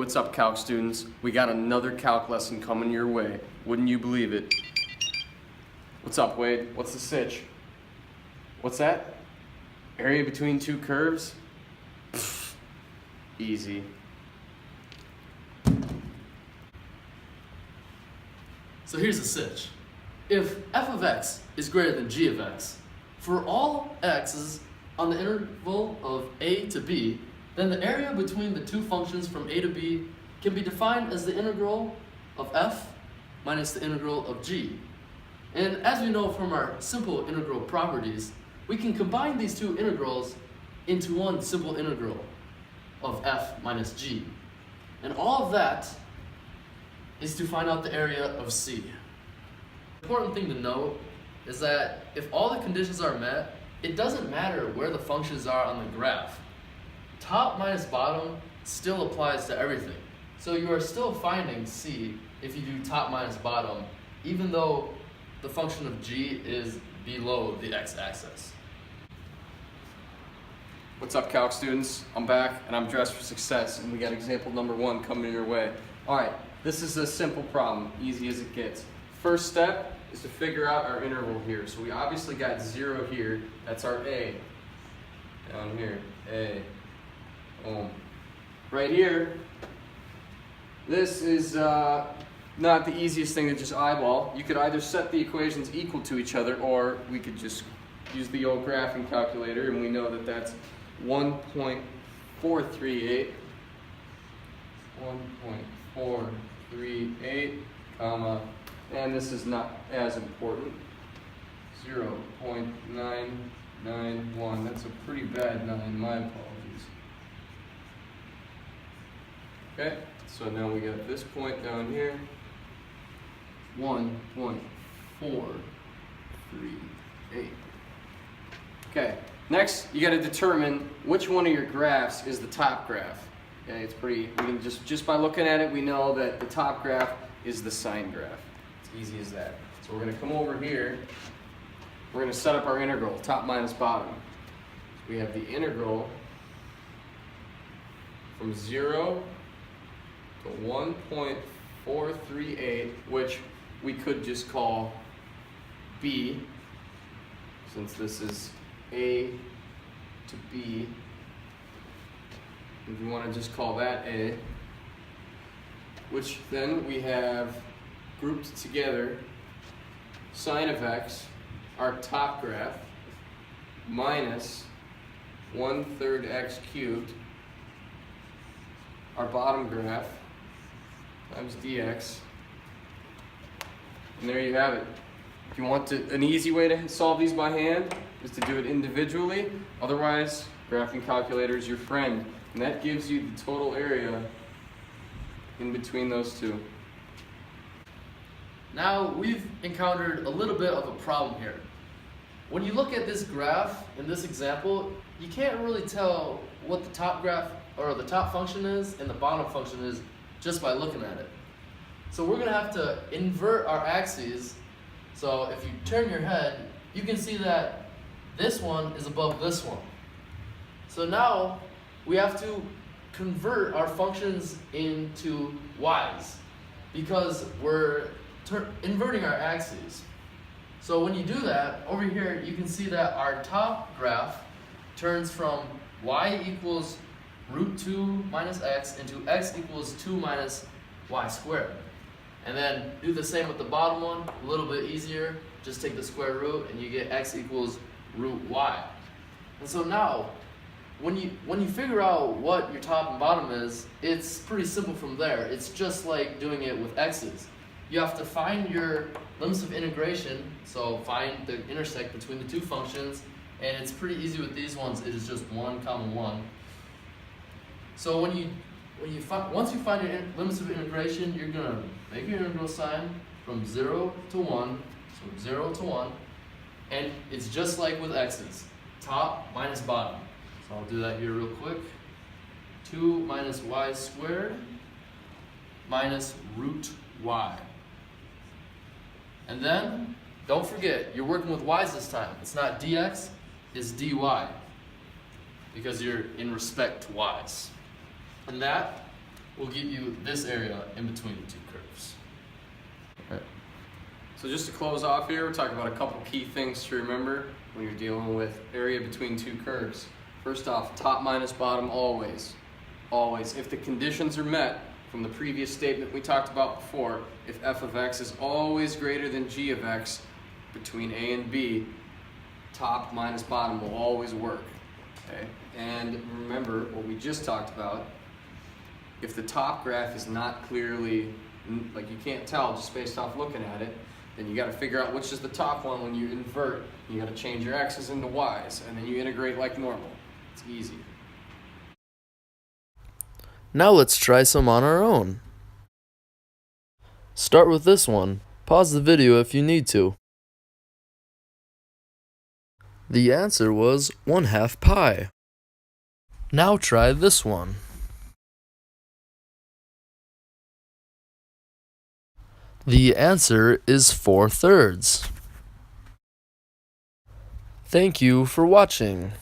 what's up, Calc students? We got another Calc lesson coming your way. Wouldn't you believe it? What's up, Wade? What's the sitch? What's that? Area between two curves? Pfft, easy. So here's the sitch. If f of x is greater than g of x, for all x's on the interval of a to b, then the area between the two functions from a to b can be defined as the integral of f minus the integral of g. And as we know from our simple integral properties, we can combine these two integrals into one simple integral of f minus g. And all of that is to find out the area of C. The important thing to note is that if all the conditions are met, it doesn't matter where the functions are on the graph. Top minus bottom still applies to everything. So you are still finding C if you do top minus bottom, even though the function of g is below the x-axis. What's up, Calc students? I'm back and I'm dressed for success, and we got example number 1 coming your way. Alright, this is a simple problem, easy as it gets. First step is to figure out our interval here. So we obviously got 0 here, that's our A. Down here, A. Boom. Right here, this is not the easiest thing to just eyeball. You could either set the equations equal to each other, or we could just use the old graphing calculator, and we know that that's 1.438, comma, and this is not as important, 0.991. That's a pretty bad 9, my apologies. Okay, so now we got this point down here, 1.438. Okay, next you got to determine which one of your graphs is the top graph. Okay, it's pretty, we can just by looking at it, we know that the top graph is the sine graph. It's easy as that. So we're going to come over here, we're going to set up our integral, top minus bottom. So we have the integral from 0 to 1.438, which we could just call b, since this is a to b. If you want to just call that a, which then we have grouped together sine of x, our top graph, minus 1/3 x cubed, our bottom graph, times dx, and there you have it. If you want to, an easy way to solve these by hand is to do it individually. Otherwise, graphing calculator is your friend, and that gives you the total area in between those two. Now we've encountered a little bit of a problem here. When you look at this graph in this example, you can't really tell what the top graph or the top function is and the bottom function is just by looking at it. So we're going to have to invert our axes. So if you turn your head, you can see that this one is above this one. So now we have to convert our functions into y's because we're inverting our axes. So when you do that, over here you can see that our top graph turns from y equals root 2 minus x into x equals 2 minus y squared. And then do the same with the bottom one, a little bit easier. Just take the square root and you get x equals root y. And so now, when you figure out what your top and bottom is, it's pretty simple from there. It's just like doing it with x's. You have to find your limits of integration, so find the intersect between the two functions, and it's pretty easy with these ones. It is just 1, 1. So once you find your limits of integration, you're gonna make your integral sign from 0 to 1, so 0 to 1, and it's just like with x's, top minus bottom. So I'll do that here real quick. 2 minus y squared minus root y. And then, don't forget, you're working with y's this time. It's not dx, it's dy, because you're in respect to y's. And that will give you this area in between the two curves. So just to close off here, we're talking about a couple key things to remember when you're dealing with area between two curves. First off, top minus bottom always. Always. If the conditions are met from the previous statement we talked about before, if f of x is always greater than g of x between a and b, top minus bottom will always work. Okay? And remember what we just talked about. If the top graph is not clearly, like you can't tell just based off looking at it, then you got to figure out which is the top one when you invert. You got to change your x's into y's, and then you integrate like normal. It's easy. Now let's try some on our own. Start with this one. Pause the video if you need to. The answer was 1/2 pi. Now try this one. The answer is 4/3. Thank you for watching.